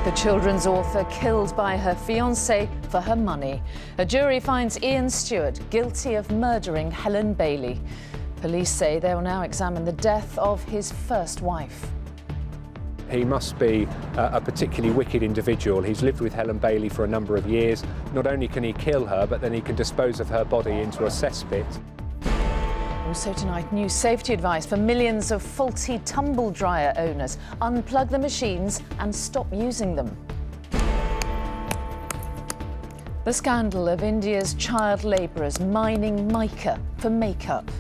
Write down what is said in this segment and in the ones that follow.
The children's author killed by her fiancé for her money. A jury finds Ian Stewart guilty of murdering Helen Bailey. Police say they will now examine the death of his first wife. He must be a particularly wicked individual. He's lived with Helen Bailey for a number of years. Not only can he kill her, but then he can dispose of her body into a cesspit. Also tonight, new safety advice for millions of faulty tumble dryer owners. Unplug the machines and stop using them. The scandal of India's child labourers mining mica for makeup.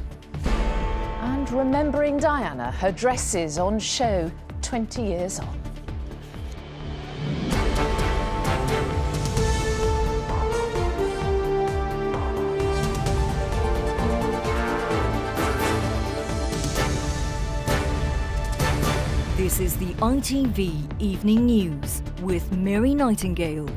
And remembering Diana, her dresses on show 20 years on. This is the ITV Evening News with Mary Nightingale.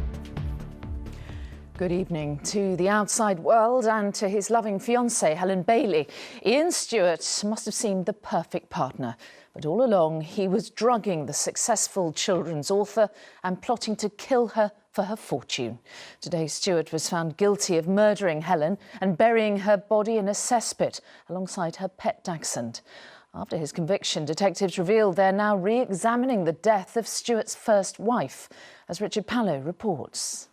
Good evening. To the outside world and to his loving fiancée, Helen Bailey, Ian Stewart must have seemed the perfect partner. But all along, he was drugging the successful children's author and plotting to kill her for her fortune. Today, Stewart was found guilty of murdering Helen and burying her body in a cesspit alongside her pet dachshund. After his conviction, detectives revealed they're now re-examining the death of Stewart's first wife, as Richard Pallow reports.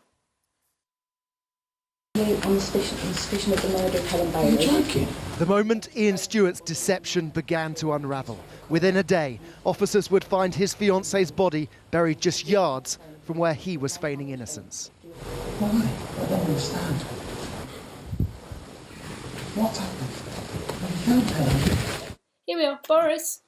On suspicion of the murder of Helen Bailey. Are you joking? The moment Ian Stewart's deception began to unravel, within a day, officers would find his fiancée's body buried just yards from where he was feigning innocence. Why? I don't understand. What happened? I don't know. Here we are, Boris.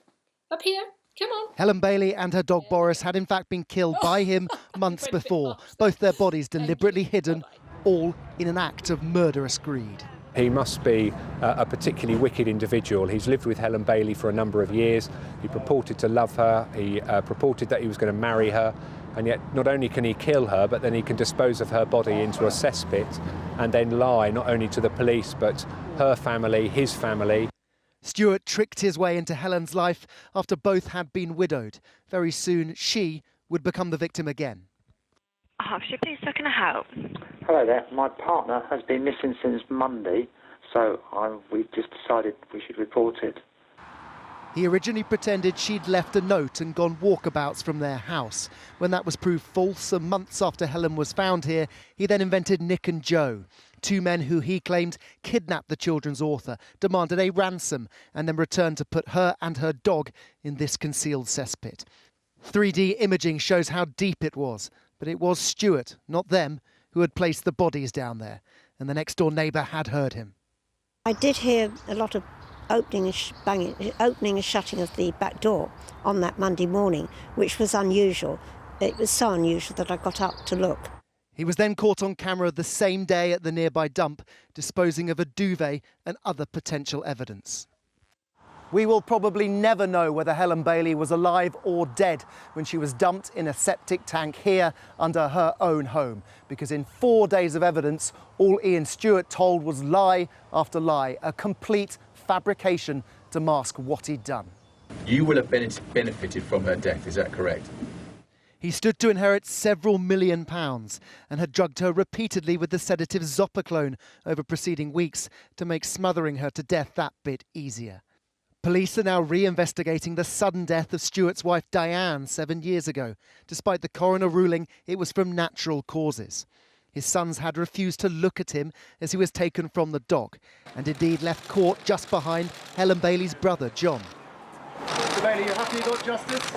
Up here. Come on. Helen Bailey and her dog Boris had in fact been killed by him months before, both their bodies deliberately hidden, all in an act of murderous greed. He must be a particularly wicked individual. He's lived with Helen Bailey for a number of years. He purported to love her. He purported that he was going to marry her. And yet not only can he kill her, but then he can dispose of her body into a cesspit and then lie not only to the police, but her family, his family. Stewart tricked his way into Helen's life after both had been widowed. Very soon, she would become the victim again. Please, how can I help? Hello there. My partner has been missing since Monday, so we've just decided we should report it. He originally pretended she'd left a note and gone walkabouts from their house. When that was proved false, and months after Helen was found here, he then invented Nick and Joe, two men who he claimed kidnapped the children's author, demanded a ransom, and then returned to put her and her dog in this concealed cesspit. 3D imaging shows how deep it was, but it was Stewart, not them, who had placed the bodies down there, and the next-door neighbour had heard him. I did hear a lot of opening and shutting of the back door on that Monday morning, which was unusual. It was so unusual that I got up to look. He was then caught on camera the same day at the nearby dump, disposing of a duvet and other potential evidence. We will probably never know whether Helen Bailey was alive or dead when she was dumped in a septic tank here under her own home, because in 4 days of evidence, all Ian Stewart told was lie after lie, a complete fabrication to mask what he'd done. You will have benefited from her death, is that correct? He stood to inherit several £1 million and had drugged her repeatedly with the sedative Zopiclone over preceding weeks to make smothering her to death that bit easier. Police are now re-investigating the sudden death of Stewart's wife Diane 7 years ago, despite the coroner ruling it was from natural causes. His sons had refused to look at him as he was taken from the dock, and indeed left court just behind Helen Bailey's brother, John. Mr. Bailey, you happy you got justice?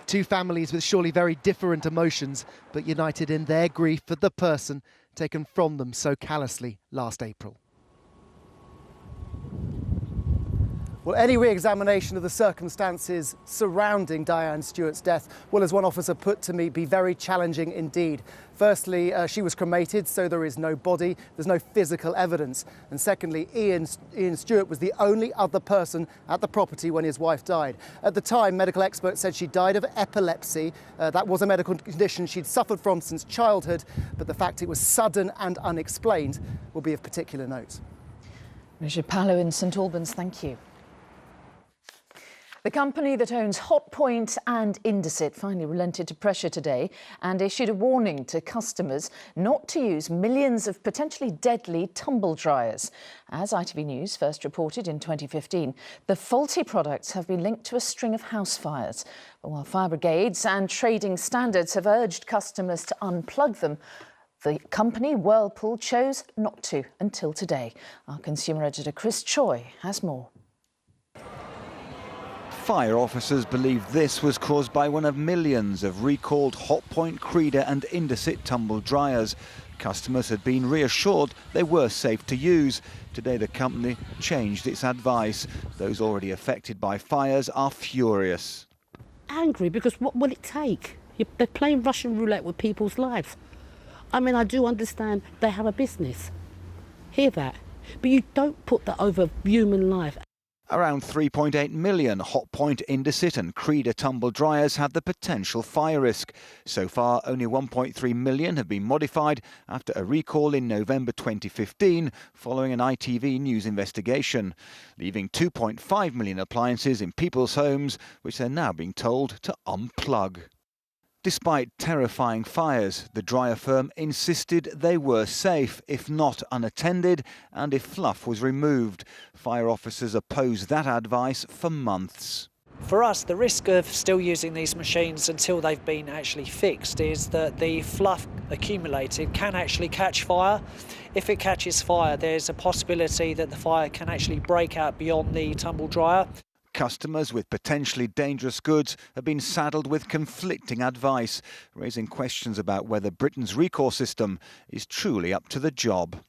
Two families with surely very different emotions, but united in their grief for the person taken from them so callously last April. Well, any re-examination of the circumstances surrounding Diane Stewart's death will, as one officer put to me, be very challenging indeed. Firstly, she was cremated, so there is no body, there's no physical evidence. And secondly, Ian Stewart was the only other person at the property when his wife died. At the time, medical experts said she died of epilepsy. That was a medical condition she'd suffered from since childhood, but the fact it was sudden and unexplained will be of particular note. Richard Pallow in St Albans, thank you. The company that owns Hotpoint and Indesit finally relented to pressure today and issued a warning to customers not to use millions of potentially deadly tumble dryers. As ITV News first reported in 2015, the faulty products have been linked to a string of house fires. But while fire brigades and trading standards have urged customers to unplug them, the company, Whirlpool, chose not to until today. Our consumer editor Chris Choi has more. Fire officers believe this was caused by one of millions of recalled Hotpoint, Creeder and Indesit tumble dryers. Customers had been reassured they were safe to use. Today the company changed its advice. Those already affected by fires are furious. Angry because what will it take? They're playing Russian roulette with people's lives. I mean, I do understand they have a business. Hear that. But you don't put that over human life. Around 3.8 million Hotpoint, Indesit and Creeder tumble dryers have the potential fire risk. So far, only 1.3 million have been modified after a recall in November 2015 following an ITV News investigation, leaving 2.5 million appliances in people's homes, which they're now being told to unplug. Despite terrifying fires, the dryer firm insisted they were safe, if not unattended, and if fluff was removed. Fire officers opposed that advice for months. For us, the risk of still using these machines until they've been actually fixed is that the fluff accumulated can actually catch fire. If it catches fire, there's a possibility that the fire can actually break out beyond the tumble dryer. Customers with potentially dangerous goods have been saddled with conflicting advice, raising questions about whether Britain's recall system is truly up to the job.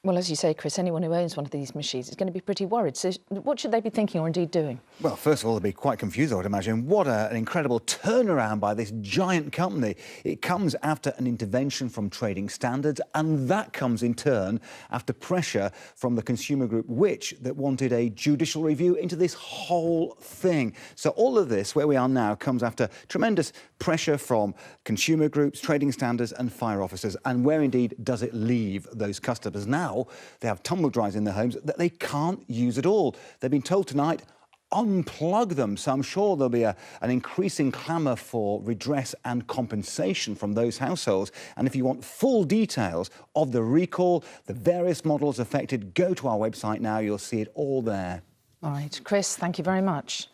Well, as you say, Chris, anyone who owns one of these machines is going to be pretty worried. So what should they be thinking or indeed doing? Well, first of all, they'll be quite confused, I would imagine. What an incredible turnaround by this giant company. It comes after an intervention from trading standards, and that comes in turn after pressure from the consumer group Which that wanted a judicial review into this whole thing. So all of this, where we are now, comes after tremendous pressure from consumer groups, trading standards and fire officers. And where indeed does it leave those customers now? They have tumble dryers in their homes that they can't use at all. They've been told tonight, unplug them. So I'm sure there'll be an increasing clamour for redress and compensation from those households. And if you want full details of the recall, the various models affected, go to our website now. You'll see it all there. All right, Chris, thank you very much.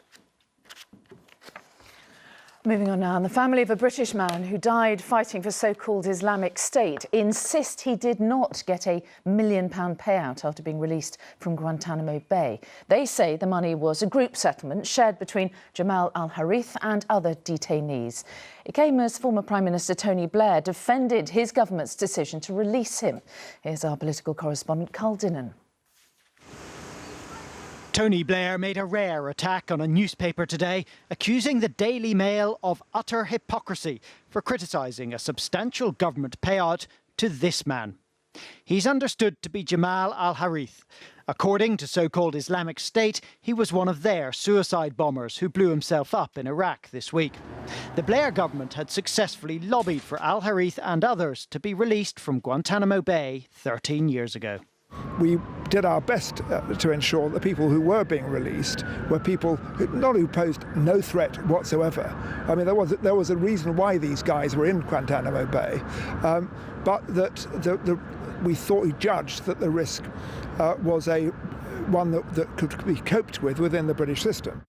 Moving on now, and the family of a British man who died fighting for so-called Islamic State insist he did not get a £1 million payout after being released from Guantanamo Bay. They say the money was a group settlement shared between Jamal al-Harith and other detainees. It came as former Prime Minister Tony Blair defended his government's decision to release him. Here's our political correspondent Carl Dinnan. Tony Blair made a rare attack on a newspaper today, accusing the Daily Mail of utter hypocrisy for criticising a substantial government payout to this man. He's understood to be Jamal al-Harith. According to so-called Islamic State, he was one of their suicide bombers who blew himself up in Iraq this week. The Blair government had successfully lobbied for al-Harith and others to be released from Guantanamo Bay 13 years ago. We did our best to ensure that the people who were being released were people who posed no threat whatsoever. I mean, there was a reason why these guys were in Guantanamo Bay, but that we judged that the risk was one that could be coped with within the British system.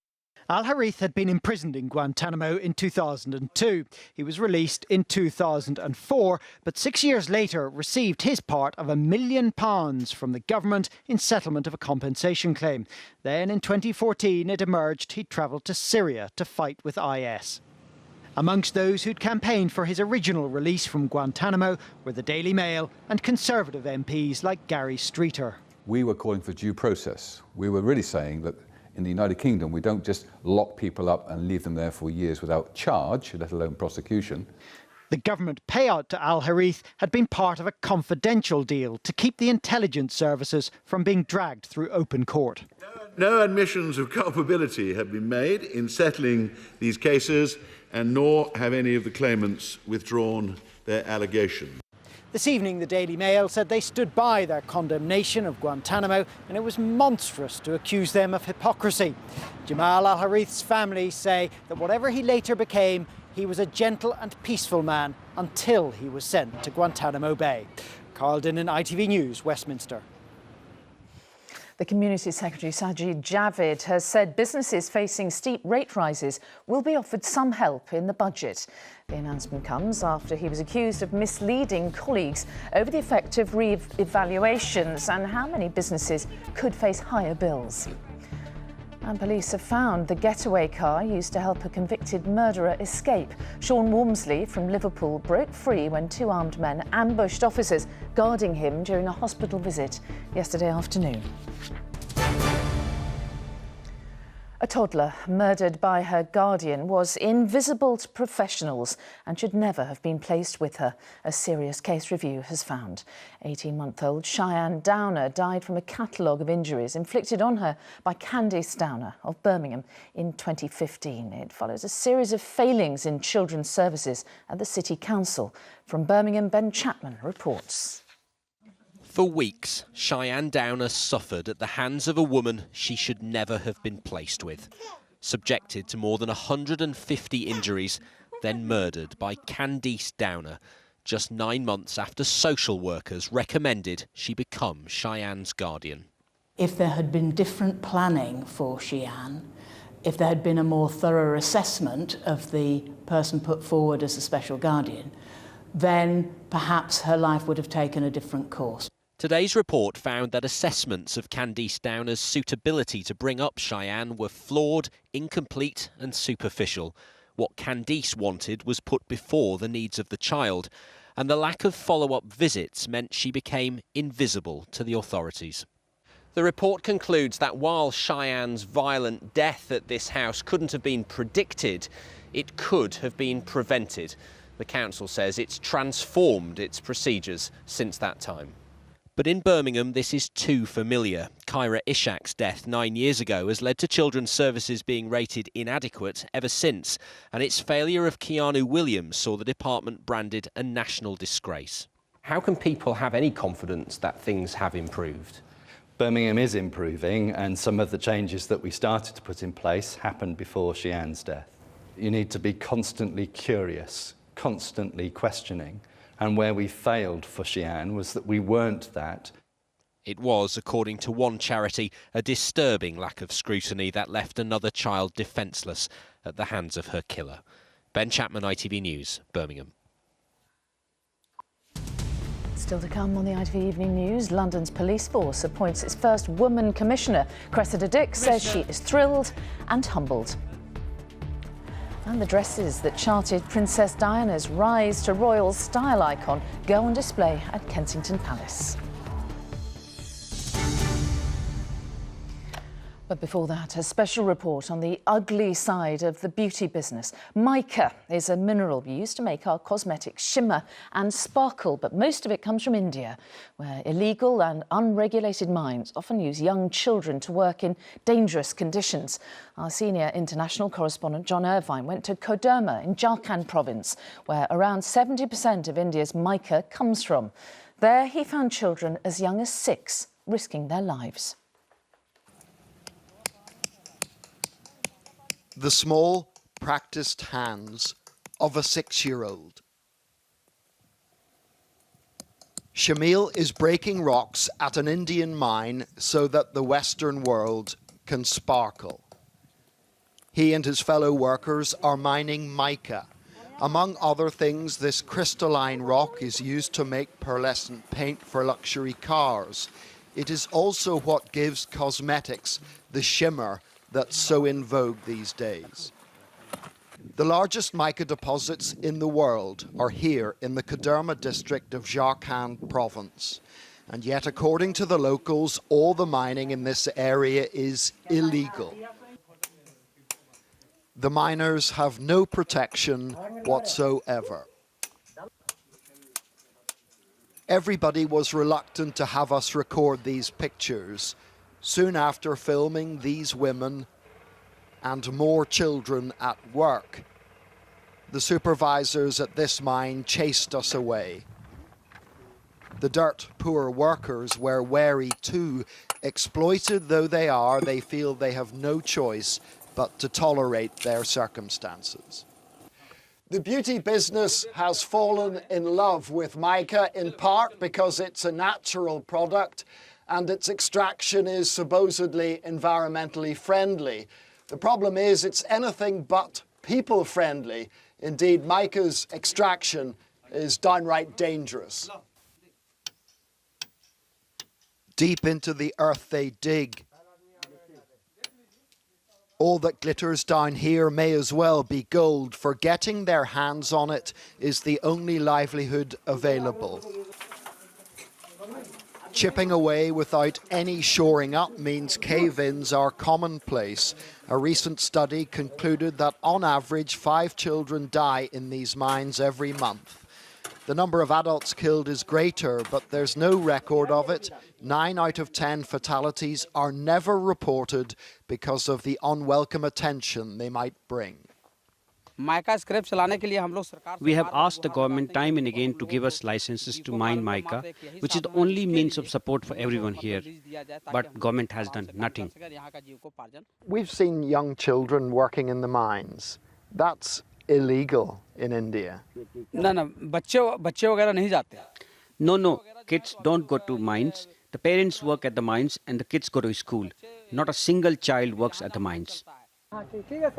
Al-Harith had been imprisoned in Guantanamo in 2002. He was released in 2004, but 6 years later received his part of £1 million from the government in settlement of a compensation claim. Then in 2014 it emerged he'd travelled to Syria to fight with IS. Amongst those who'd campaigned for his original release from Guantanamo were the Daily Mail and Conservative MPs like Gary Streeter. We were calling for due process. We were really saying that in the United Kingdom, we don't just lock people up and leave them there for years without charge, let alone prosecution. The government payout to al-Harith had been part of a confidential deal to keep the intelligence services from being dragged through open court. No admissions of culpability have been made in settling these cases, and nor have any of the claimants withdrawn their allegation. This evening, the Daily Mail said they stood by their condemnation of Guantanamo and it was monstrous to accuse them of hypocrisy. Jamal al-Harith's family say that whatever he later became, he was a gentle and peaceful man until he was sent to Guantanamo Bay. Carl Dinnan, ITV News, Westminster. The Community Secretary Sajid Javid has said businesses facing steep rate rises will be offered some help in the budget. The announcement comes after he was accused of misleading colleagues over the effect of re-evaluations and how many businesses could face higher bills. And police have found the getaway car used to help a convicted murderer escape. Sean Walmsley from Liverpool broke free when two armed men ambushed officers guarding him during a hospital visit yesterday afternoon. A toddler murdered by her guardian was invisible to professionals and should never have been placed with her, a serious case review has found. 18-month-old Cheyenne Downer died from a catalogue of injuries inflicted on her by Candice Downer of Birmingham in 2015. It follows a series of failings in children's services at the City Council. From Birmingham, Ben Chapman reports. For weeks, Cheyenne Downer suffered at the hands of a woman she should never have been placed with. Subjected to more than 150 injuries, then murdered by Candice Downer, just 9 months after social workers recommended she become Cheyenne's guardian. If there had been different planning for Cheyenne, if there had been a more thorough assessment of the person put forward as a special guardian, then perhaps her life would have taken a different course. Today's report found that assessments of Candice Downer's suitability to bring up Cheyenne were flawed, incomplete and superficial. What Candice wanted was put before the needs of the child, and the lack of follow-up visits meant she became invisible to the authorities. The report concludes that while Cheyenne's violent death at this house couldn't have been predicted, it could have been prevented. The council says it's transformed its procedures since that time. But in Birmingham, this is too familiar. Kyra Ishak's death 9 years ago has led to children's services being rated inadequate ever since, and its failure of Keanu Williams saw the department branded a national disgrace. How can people have any confidence that things have improved? Birmingham is improving, and some of the changes that we started to put in place happened before Cheyenne's death. You need to be constantly curious, constantly questioning. And where we failed for Cheyenne was that we weren't that. It was, according to one charity, a disturbing lack of scrutiny that left another child defenceless at the hands of her killer. Ben Chapman, ITV News, Birmingham. Still to come on the ITV Evening News, London's police force appoints its first woman commissioner. Cressida Dick says she is thrilled and humbled. And the dresses that charted Princess Diana's rise to royal style icon go on display at Kensington Palace. But before that, a special report on the ugly side of the beauty business. Mica is a mineral used to make our cosmetics shimmer and sparkle, but most of it comes from India, where illegal and unregulated mines often use young children to work in dangerous conditions. Our senior international correspondent John Irvine went to Koderma in Jharkhand province, where around 70% of India's mica comes from. There he found children as young as 6 risking their lives. The small, practiced hands of a 6-year-old. Shamil is breaking rocks at an Indian mine so that the Western world can sparkle. He and his fellow workers are mining mica. Among other things, this crystalline rock is used to make pearlescent paint for luxury cars. It is also what gives cosmetics the shimmer that's so in vogue these days. The largest mica deposits in the world are here in the Koderma district of Jharkhand province. And yet, according to the locals, all the mining in this area is illegal. The miners have no protection whatsoever. Everybody was reluctant to have us record these pictures. Soon after filming these women and more children at work, the supervisors at this mine chased us away. The dirt-poor workers were wary too. Exploited though they are, they feel they have no choice but to tolerate their circumstances. The beauty business has fallen in love with mica, in part because it's a natural product and its extraction is supposedly environmentally friendly. The problem is it's anything but people-friendly. Indeed, mica's extraction is downright dangerous. Deep into the earth they dig. All that glitters down here may as well be gold, for getting their hands on it is the only livelihood available. Chipping away without any shoring up means cave-ins are commonplace. A recent study concluded that on average 5 children die in these mines every month. The number of adults killed is greater, but there's no record of it. 9 out of 10 fatalities are never reported because of the unwelcome attention they might bring. We have asked the government time and again to give us licenses to mine mica, which is the only means of support for everyone here. But government has done nothing. We've seen young children working in the mines. That's illegal in India. No, kids don't go to mines. The parents work at the mines and the kids go to school. Not a single child works at the mines.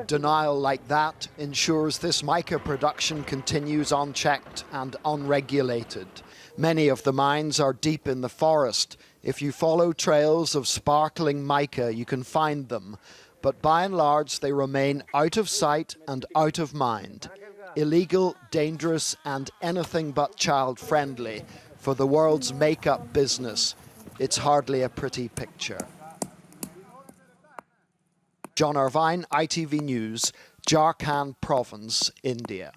Denial like that ensures this mica production continues unchecked and unregulated. Many of the mines are deep in the forest. If you follow trails of sparkling mica, you can find them. But by and large, they remain out of sight and out of mind. Illegal, dangerous, and anything but child-friendly. For the world's make-up business, it's hardly a pretty picture. John Irvine, ITV News, Jharkhand Province, India.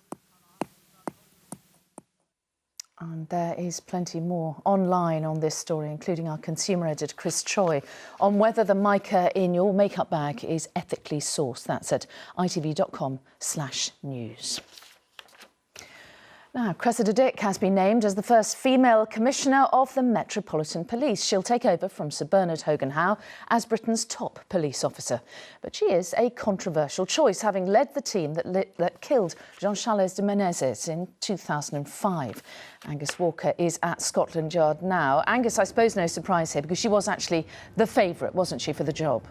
And there is plenty more online on this story, including our consumer editor Chris Choi, on whether the mica in your makeup bag is ethically sourced. That's at itv.com/news. Now, Cressida Dick has been named as the first female commissioner of the Metropolitan Police. She'll take over from Sir Bernard Hogan-Howe as Britain's top police officer. But she is a controversial choice, having led the team that killed Jean-Charles de Menezes in 2005. Angus Walker is at Scotland Yard now. Angus, I suppose no surprise here, because she was actually the favourite, wasn't she, for the job?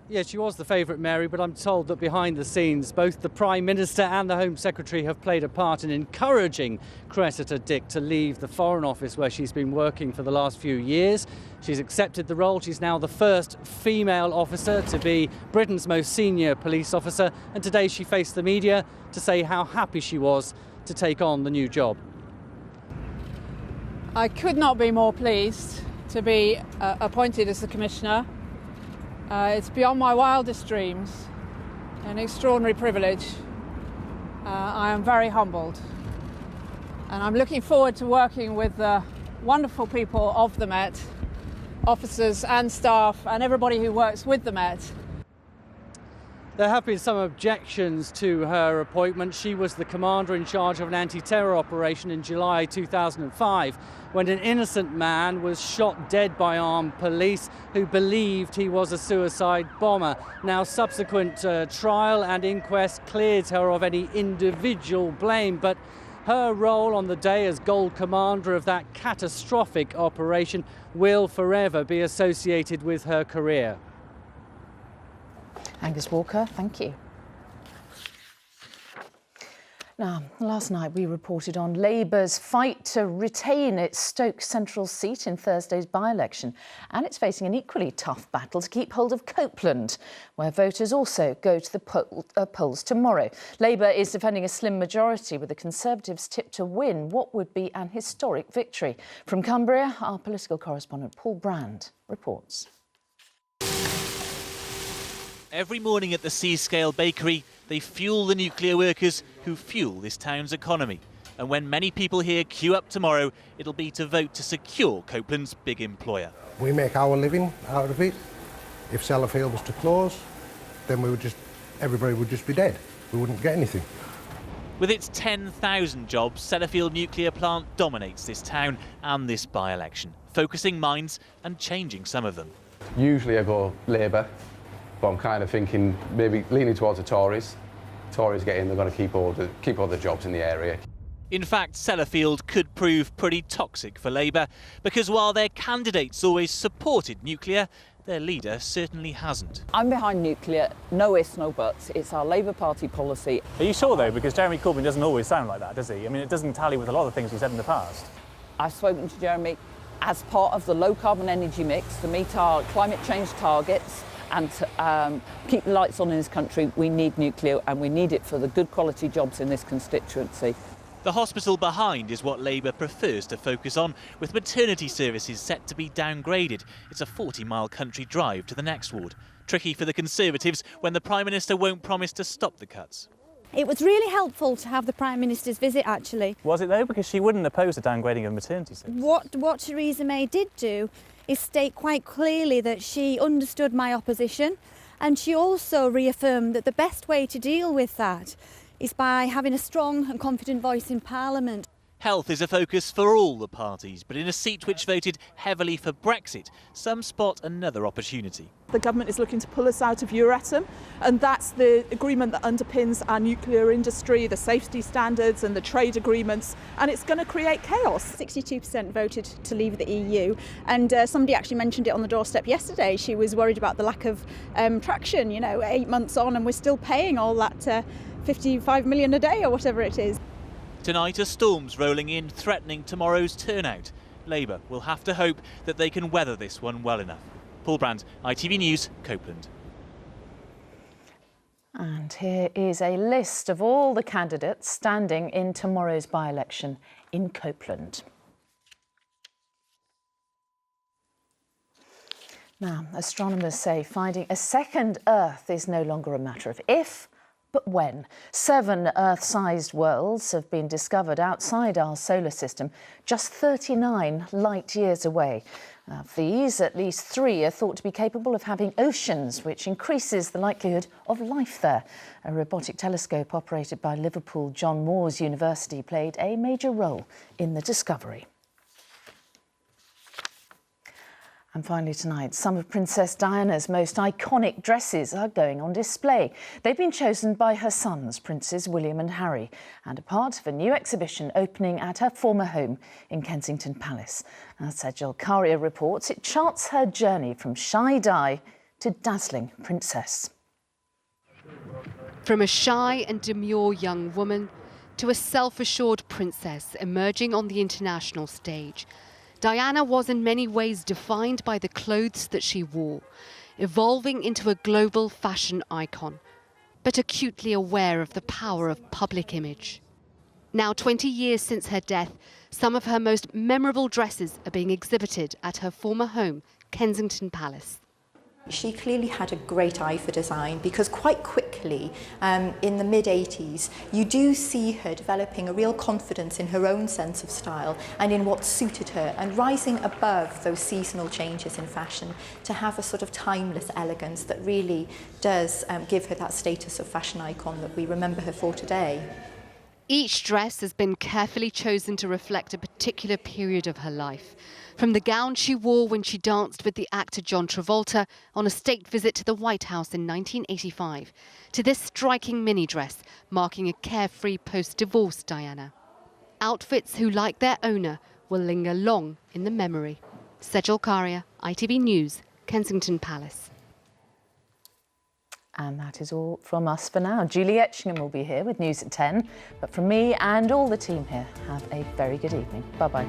Yeah, she was the favourite, Mary, but I'm told that behind the scenes, both the Prime Minister and the Home Secretary have played a part in encouraging Cressida Dick to leave the Foreign Office, where she's been working for the last few years. She's accepted the role. She's now the first female officer to be Britain's most senior police officer, and today she faced the media to say how happy she was to take on the new job. I could not be more pleased to be appointed as the Commissioner. It's beyond my wildest dreams, an extraordinary privilege. I am very humbled, and I'm looking forward to working with the wonderful people of the Met, officers and staff and everybody who works with the Met. There have been some objections to her appointment. She was the commander in charge of an anti-terror operation in July 2005 when an innocent man was shot dead by armed police who believed he was a suicide bomber. Now, subsequent trial and inquest cleared her of any individual blame, but her role on the day as Gold Commander of that catastrophic operation will forever be associated with her career. Angus Walker, thank you. Now, last night we reported on Labour's fight to retain its Stoke Central seat in Thursday's by-election, and it's facing an equally tough battle to keep hold of Copeland, where voters also go to the polls tomorrow. Labour is defending a slim majority, with the Conservatives tipped to win what would be an historic victory. From Cumbria, our political correspondent Paul Brand reports. Every morning at the Seascale Bakery, they fuel the nuclear workers who fuel this town's economy. And when many people here queue up tomorrow, it'll be to vote to secure Copeland's big employer. We make our living out of it. If Sellafield was to close, then everybody would just be dead. We wouldn't get anything. With its 10,000 jobs, Sellafield nuclear plant dominates this town and this by-election, focusing minds and changing some of them. Usually I go Labour, but I'm kind of thinking maybe leaning towards the Tories. Tories get in, they're going to keep all the jobs in the area. In fact, Sellafield could prove pretty toxic for Labour, because while their candidates always supported nuclear, their leader certainly hasn't. I'm behind nuclear, no ifs, no buts. It's our Labour Party policy. Are you sure, though? Because Jeremy Corbyn doesn't always sound like that, does he? I mean, it doesn't tally with a lot of things he said in the past. I've spoken to Jeremy as part of the low-carbon energy mix to meet our climate change targets and to keep the lights on in this country. We need nuclear, and we need it for the good quality jobs in this constituency. The hospital behind is what Labour prefers to focus on, with maternity services set to be downgraded. It's a 40-mile country drive to the next ward. Tricky for the Conservatives when the Prime Minister won't promise to stop the cuts. It was really helpful to have the Prime Minister's visit, actually. Was it, though? Because she wouldn't oppose the downgrading of maternity services. What Theresa May did do is state quite clearly that she understood my opposition, and she also reaffirmed that the best way to deal with that is by having a strong and confident voice in Parliament. Health is a focus for all the parties, but in a seat which voted heavily for Brexit, some spot another opportunity. The government is looking to pull us out of Euratom, and that's the agreement that underpins our nuclear industry, the safety standards and the trade agreements, and it's going to create chaos. 62% voted to leave the EU, and somebody actually mentioned it on the doorstep yesterday. She was worried about the lack of traction, 8 months on, and we're still paying all that 55 million a day or whatever it is. Tonight, a storm's rolling in, threatening tomorrow's turnout. Labour will have to hope that they can weather this one well enough. Paul Brand, ITV News, Copeland. And here is a list of all the candidates standing in tomorrow's by-election in Copeland. Now, astronomers say finding a second Earth is no longer a matter of if, but when. 7 Earth-sized worlds have been discovered outside our solar system, just 39 light years away. Of these, at least 3 are thought to be capable of having oceans, which increases the likelihood of life there. A robotic telescope operated by Liverpool John Moores University played a major role in the discovery. And finally tonight, some of Princess Diana's most iconic dresses are going on display. They've been chosen by her sons, Princes William and Harry, and are part of a new exhibition opening at her former home in Kensington Palace. As Sejal Karia reports, it charts her journey from shy Di to dazzling princess. From a shy and demure young woman to a self-assured princess emerging on the international stage, Diana was in many ways defined by the clothes that she wore, evolving into a global fashion icon, but acutely aware of the power of public image. Now, 20 years since her death, some of her most memorable dresses are being exhibited at her former home, Kensington Palace. She clearly had a great eye for design because quite quickly, in the mid-80s, you do see her developing a real confidence in her own sense of style and in what suited her, and rising above those seasonal changes in fashion to have a sort of timeless elegance that really does give her that status of fashion icon that we remember her for today. Each dress has been carefully chosen to reflect a particular period of her life. From the gown she wore when she danced with the actor John Travolta on a state visit to the White House in 1985, to this striking mini dress marking a carefree post-divorce Diana. Outfits who, like their owner, will linger long in the memory. Sejal Karia, ITV News, Kensington Palace. And that is all from us for now. Julie Etchingham will be here with news at 10. But from me and all the team here, have a very good evening. Bye-bye.